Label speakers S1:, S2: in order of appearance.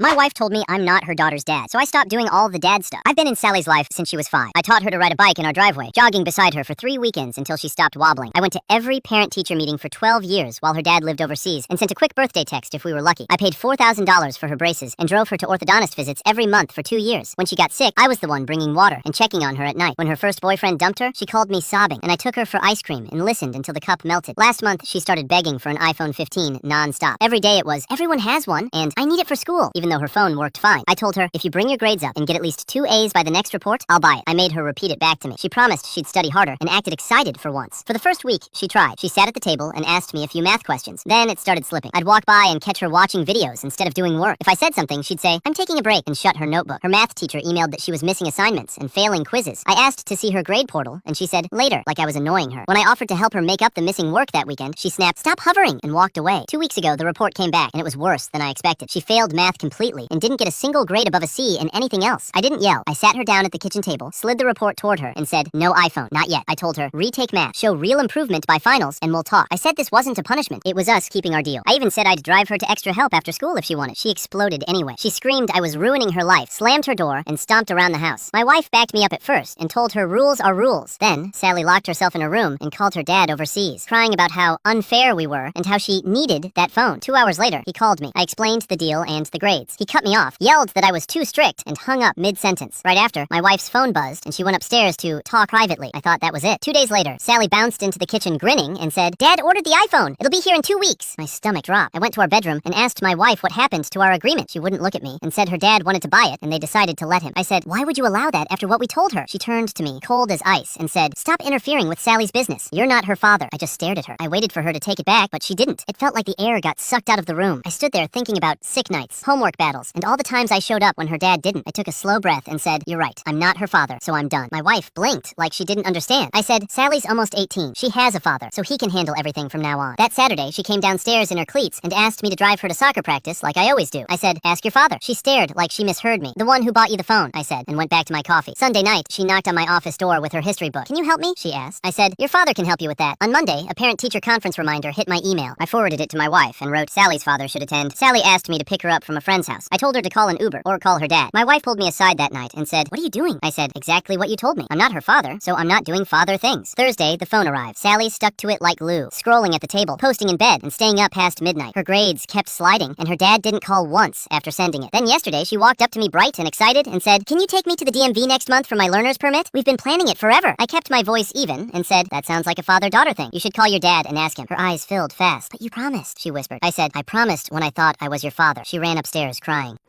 S1: My wife told me I'm not her daughter's dad, so I stopped doing all the dad stuff. I've been in Sally's life since she was 5. I taught her to ride a bike in our driveway, jogging beside her for 3 weekends until she stopped wobbling. I went to every parent-teacher meeting for 12 years while her dad lived overseas and sent a quick birthday text if we were lucky. I paid $4,000 for her braces and drove her to orthodontist visits every month for 2 years. When she got sick, I was the one bringing water and checking on her at night. When her first boyfriend dumped her, she called me sobbing, and I took her for ice cream and listened until the cup melted. Last month, she started begging for an iPhone 15 non-stop. Every day it was, everyone has one, and I need it for school, even though her phone worked fine. I told her, if you bring your grades up and get at least 2 A's by the next report, I'll buy it. I made her repeat it back to me. She promised she'd study harder and acted excited for once. For the first week, she tried. She sat at the table and asked me a few math questions. Then it started slipping. I'd walk by and catch her watching videos instead of doing work. If I said something, she'd say, I'm taking a break, and shut her notebook. Her math teacher emailed that she was missing assignments and failing quizzes. I asked to see her grade portal, and she said, later, like I was annoying her. When I offered to help her make up the missing work that weekend, she snapped, stop hovering, and walked away. 2 weeks ago, the report came back, and it was worse than I expected. She failed math completely and didn't get a single grade above a C in anything else. I didn't yell. I sat her down at the kitchen table, slid the report toward her, and said, no iPhone, not yet. I told her, retake math, show real improvement by finals, and we'll talk. I said this wasn't a punishment. It was us keeping our deal. I even said I'd drive her to extra help after school if she wanted. She exploded anyway. She screamed I was ruining her life, slammed her door, and stomped around the house. My wife backed me up at first and told her rules are rules. Then, Sally locked herself in her room and called her dad overseas, crying about how unfair we were and how she needed that phone. 2 hours later, he called me. I explained the deal and the grades. He cut me off, yelled that I was too strict, and hung up mid-sentence. Right after, my wife's phone buzzed, and she went upstairs to talk privately. I thought that was it. 2 days later, Sally bounced into the kitchen grinning and said, Dad ordered the iPhone. It'll be here in 2 weeks. My stomach dropped. I went to our bedroom and asked my wife what happened to our agreement. She wouldn't look at me and said her dad wanted to buy it, and they decided to let him. I said, why would you allow that after what we told her? She turned to me, cold as ice, and said, stop interfering with Sally's business. You're not her father. I just stared at her. I waited for her to take it back, but she didn't. It felt like the air got sucked out of the room. I stood there thinking about sick nights, homework battles, and all the times I showed up when her dad didn't. I took a slow breath and said, you're right. I'm not her father, so I'm done. My wife blinked like she didn't understand. I said, Sally's almost 18. She has a father, so he can handle everything from now on. That Saturday, she came downstairs in her cleats and asked me to drive her to soccer practice like I always do. I said, ask your father. She stared like she misheard me. The one who bought you the phone, I said, and went back to my coffee. Sunday night, she knocked on my office door with her history book. Can you help me? She asked. I said, your father can help you with that. On Monday, a parent-teacher conference reminder hit my email. I forwarded it to my wife and wrote, Sally's father should attend. Sally asked me to pick her up from a friend's house. I told her to call an Uber or call her dad. My wife pulled me aside that night and said, what are you doing? I said, exactly what you told me. I'm not her father, so I'm not doing father things. Thursday, the phone arrived. Sally stuck to it like glue, scrolling at the table, posting in bed, and staying up past midnight. Her grades kept sliding, and her dad didn't call once after sending it. Then yesterday, she walked up to me bright and excited and said, can you take me to the DMV next month for my learner's permit? We've been planning it forever. I kept my voice even and said, that sounds like a father-daughter thing. You should call your dad and ask him. Her eyes filled fast. But you promised, she whispered. I said, I promised when I thought I was your father. She ran upstairs crying.